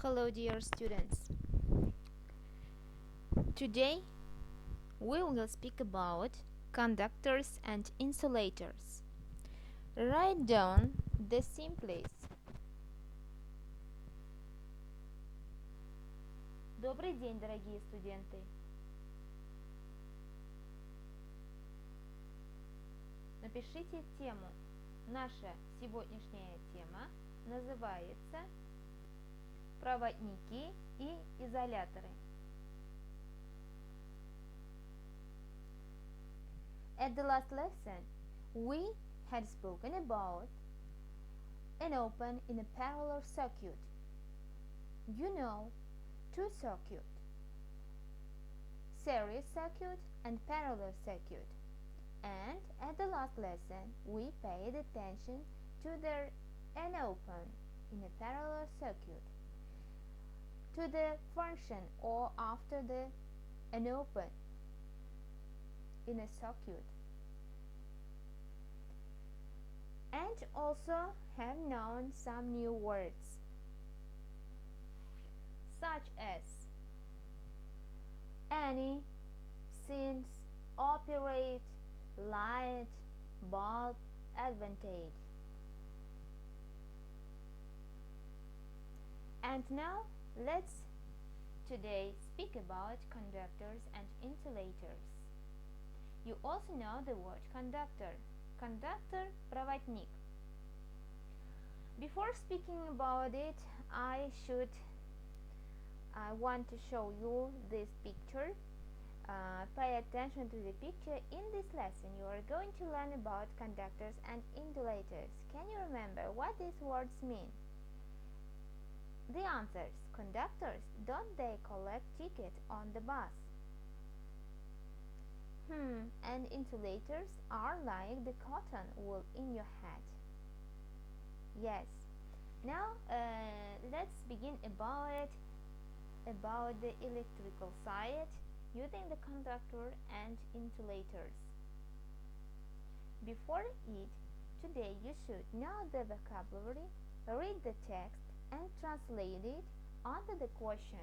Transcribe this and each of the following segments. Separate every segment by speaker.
Speaker 1: Hello, dear students. Today we will speak about conductors and insulators. Write down the simplest. Добрый день, дорогие студенты. Напишите тему. Наша сегодняшняя тема называется «Проводники и изоляторы». At the last lesson, we had spoken about an open in a parallel circuit. You know, two circuits, series circuit and parallel circuit. And at the last lesson, we paid attention to the an open in a parallel circuit, to the function or after the an open in a circuit, and also have known some new words such as any, since, operate, light, bulb, advantage. And now let's today speak about conductors and insulators. You also know the word conductor. Conductor – проводник. Before speaking about it, I want to show you this picture. Pay attention to the picture. In this lesson, you are going to learn about conductors and insulators. Can you remember what these words mean? The answers: conductors, don't they collect tickets on the bus? And insulators are like the cotton wool in your hat. Yes. Now let's begin about the electrical side using the conductor and insulators. Before it, today you should know the vocabulary, read the text, and translate it onto the question.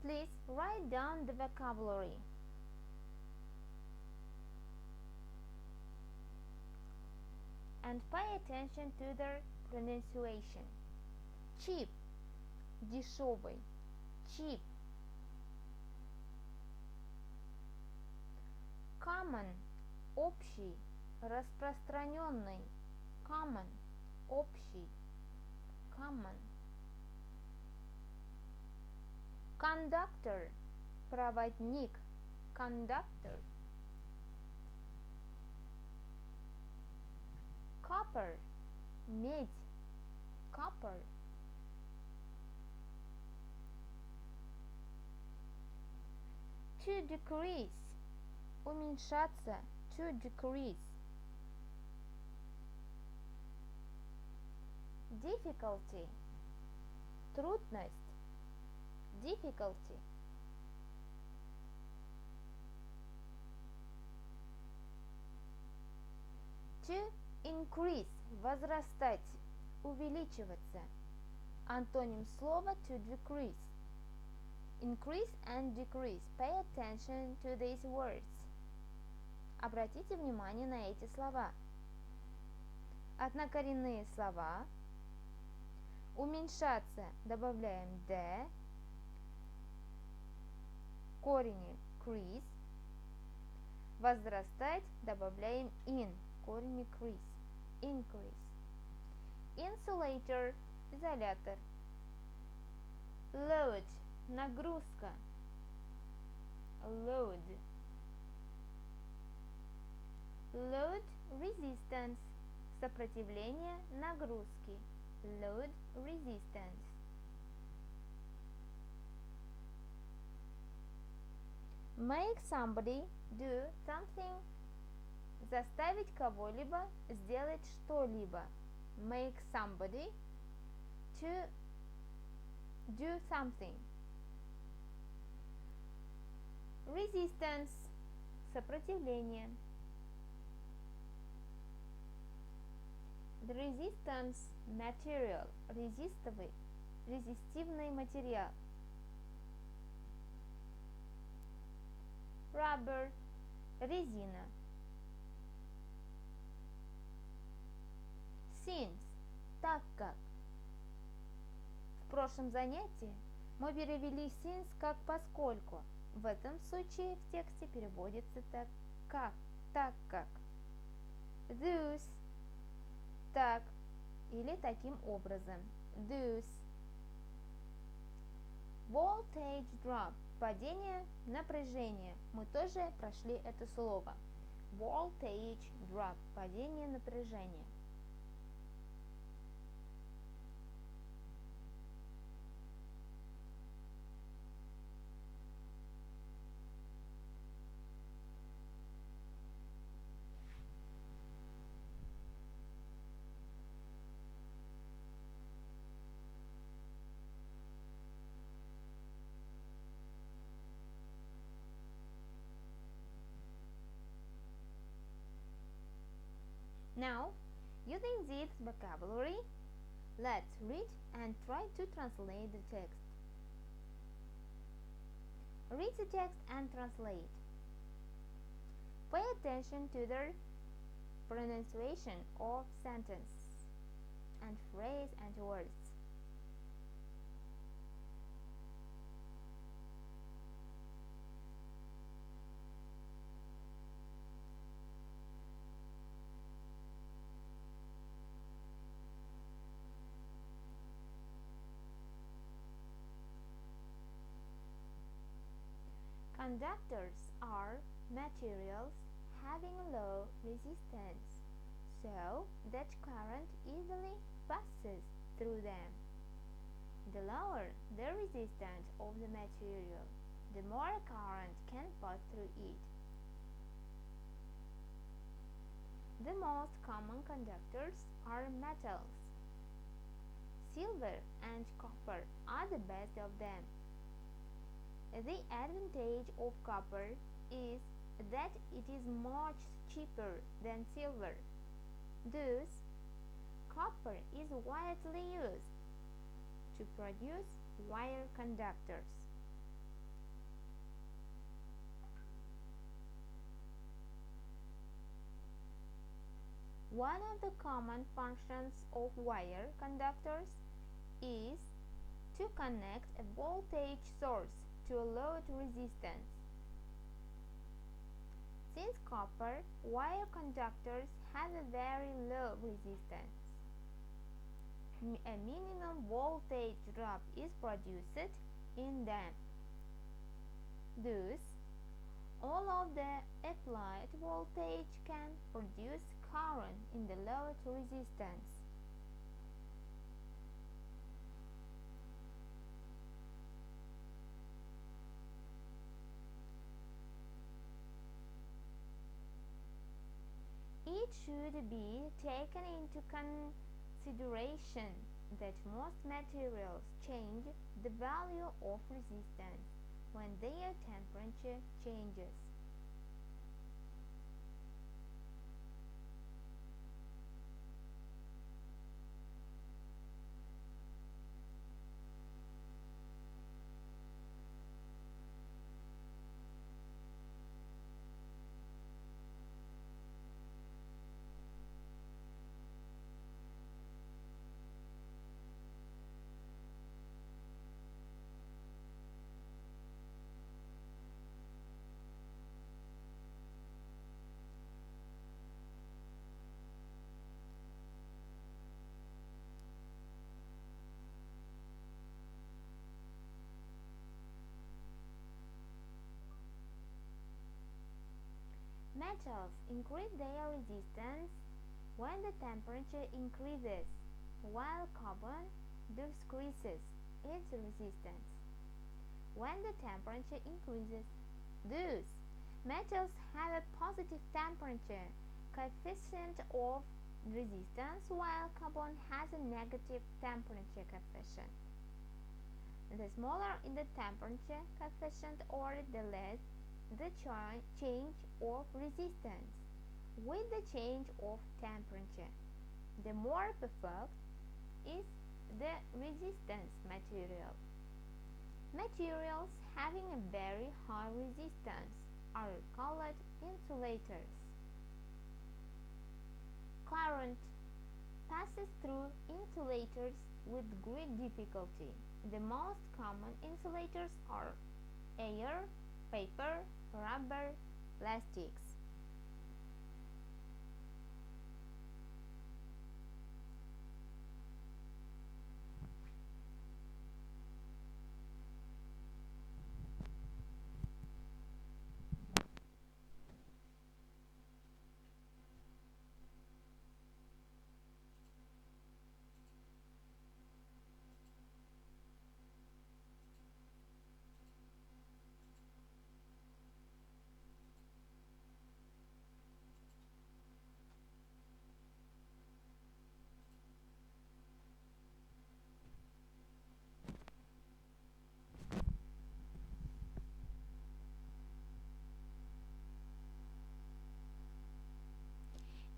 Speaker 1: Please write down the vocabulary. And pay attention to their pronunciation. Cheap, дешевый, cheap. Common, общий, распространенный, common, общий, common. Conductor, проводник, conductor. Copper, медь, copper. To decrease, уменьшаться, to decrease. Difficulty, трудность, difficulty. To increase, возрастать, увеличиваться. Антоним слова to decrease. Increase and decrease. Pay attention to these words. Обратите внимание на эти слова. Однокоренные слова. Уменьшаться добавляем the. Корень increase. Возрастать добавляем in. Корень increase. Increase. Insulator, изолятор. Load, нагрузка. Load. Load resistance, сопротивление нагрузки. Load resistance. Make somebody do something, заставить кого-либо сделать что-либо. Make somebody to do something. Resistance, сопротивление. Resistance material. Резистивный материал. Rubber. Резина. Since. Так как. В прошлом занятии мы перевели since как поскольку. В этом случае в тексте переводится так как. Thus. Так. Или таким образом. Thus. Voltage drop. Падение напряжения. Мы тоже прошли это слово. Voltage drop. Падение напряжения. Now, using this vocabulary, let's read and try to translate the text. Read the text and translate. Pay attention to the pronunciation of sentence and phrase and words. Conductors are materials having low resistance, so that current easily passes through them. The lower the resistance of the material, the more current can pass through it. The most common conductors are metals. Silver and copper are the best of them. The advantage of copper is that it is much cheaper than silver. Thus, copper is widely used to produce wire conductors. One of the common functions of wire conductors is to connect a voltage source to a load resistance. Since copper, wire conductors have a very low resistance. A minimum voltage drop is produced in them. Thus, all of the applied voltage can produce current in the load resistance. It should be taken into consideration that most materials change the value of resistance when their temperature changes. Metals increase their resistance when the temperature increases, while carbon decreases its resistance when the temperature increases. Thus, metals have a positive temperature coefficient of resistance, while carbon has a negative temperature coefficient. The smaller in the temperature coefficient, or the less the change of resistance with the change of temperature. The more perfect is the resistance material. Materials having a very high resistance are called insulators. Current passes through insulators with great difficulty. The most common insulators are air, paper, rubber, plastics.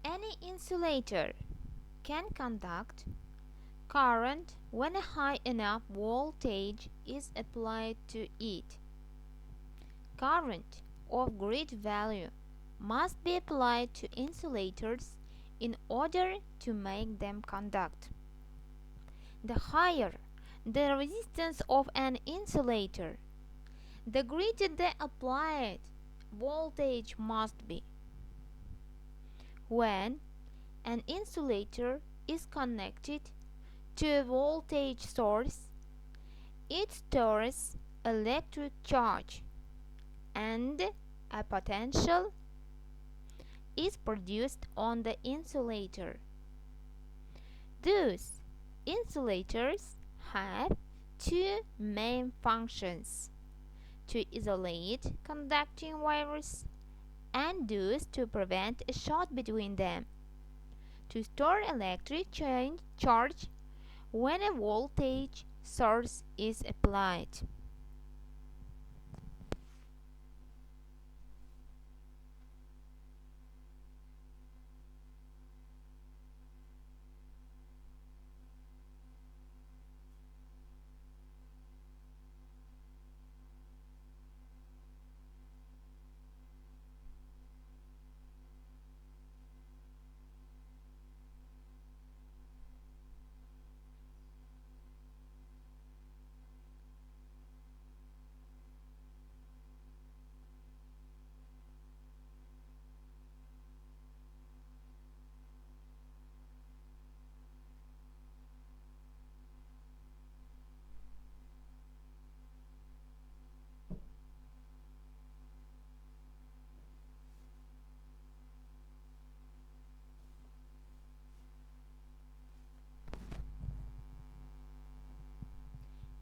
Speaker 1: Any insulator can conduct current when a high enough voltage is applied to it. Current of great value must be applied to insulators in order to make them conduct. The higher the resistance of an insulator, the greater the applied voltage must be. When an insulator is connected to a voltage source, it stores electric charge and a potential is produced on the insulator. Thus, insulators have two main functions: to isolate conducting wires and thus to prevent a short between them, to store electric charge when a voltage source is applied.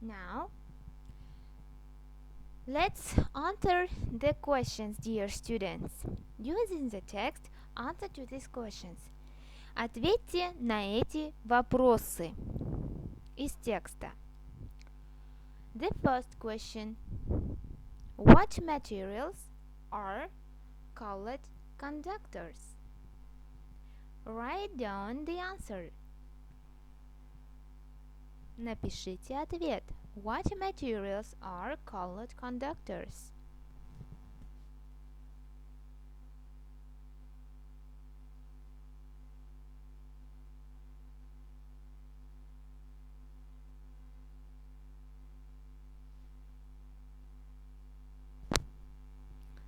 Speaker 1: Now, let's answer the questions, dear students. Using the text, answer to these questions. Ответьте на эти вопросы из текста. The first question: What materials are called conductors? Write down the answer. Напишите ответ. What materials are called conductors?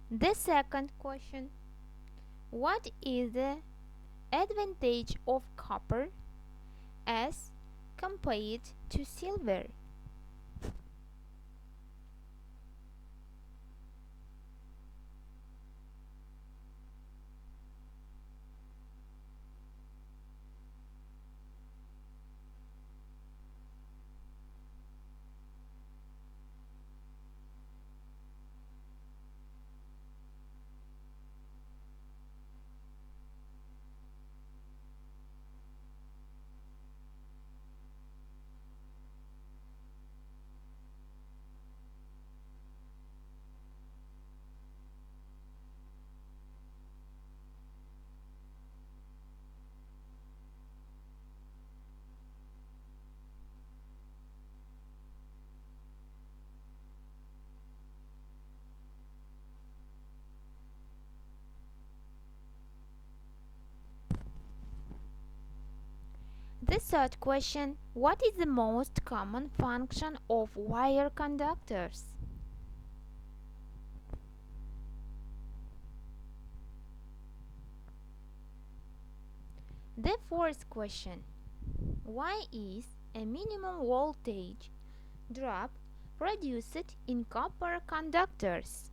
Speaker 1: The second question: What is the advantage of copper as compared to silver? The third question: what is the most common function of wire conductors? The fourth question: why is a minimum voltage drop produced in copper conductors?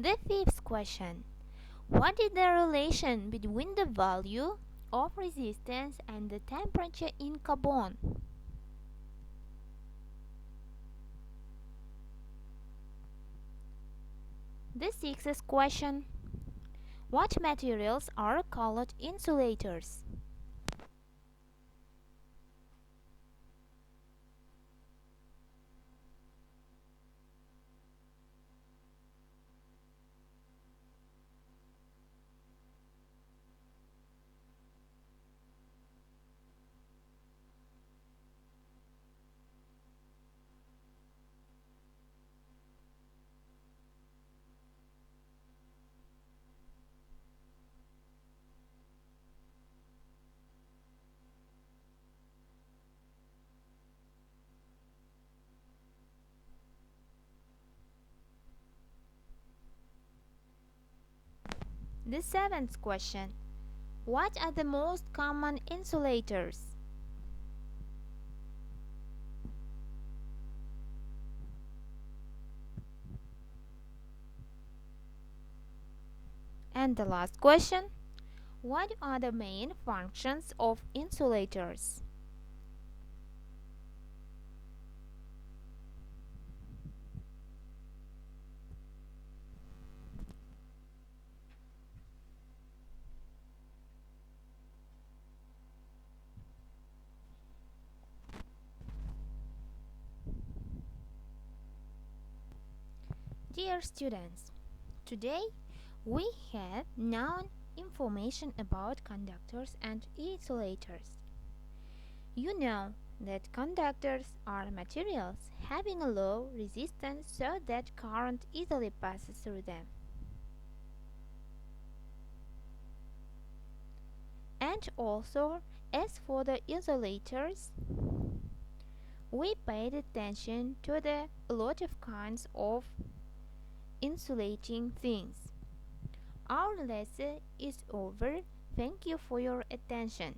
Speaker 1: The fifth question: what is the relation between the value of resistance and the temperature in carbon? The sixth question: what materials are called insulators? The seventh question: what are the most common insulators? And the last question: what are the main functions of insulators? Dear students, today we have known information about conductors and insulators. You know that conductors are materials having a low resistance so that current easily passes through them. And also, as for the insulators, we paid attention to the lot of kinds of insulating things. Our lesson is over. Thank you for your attention.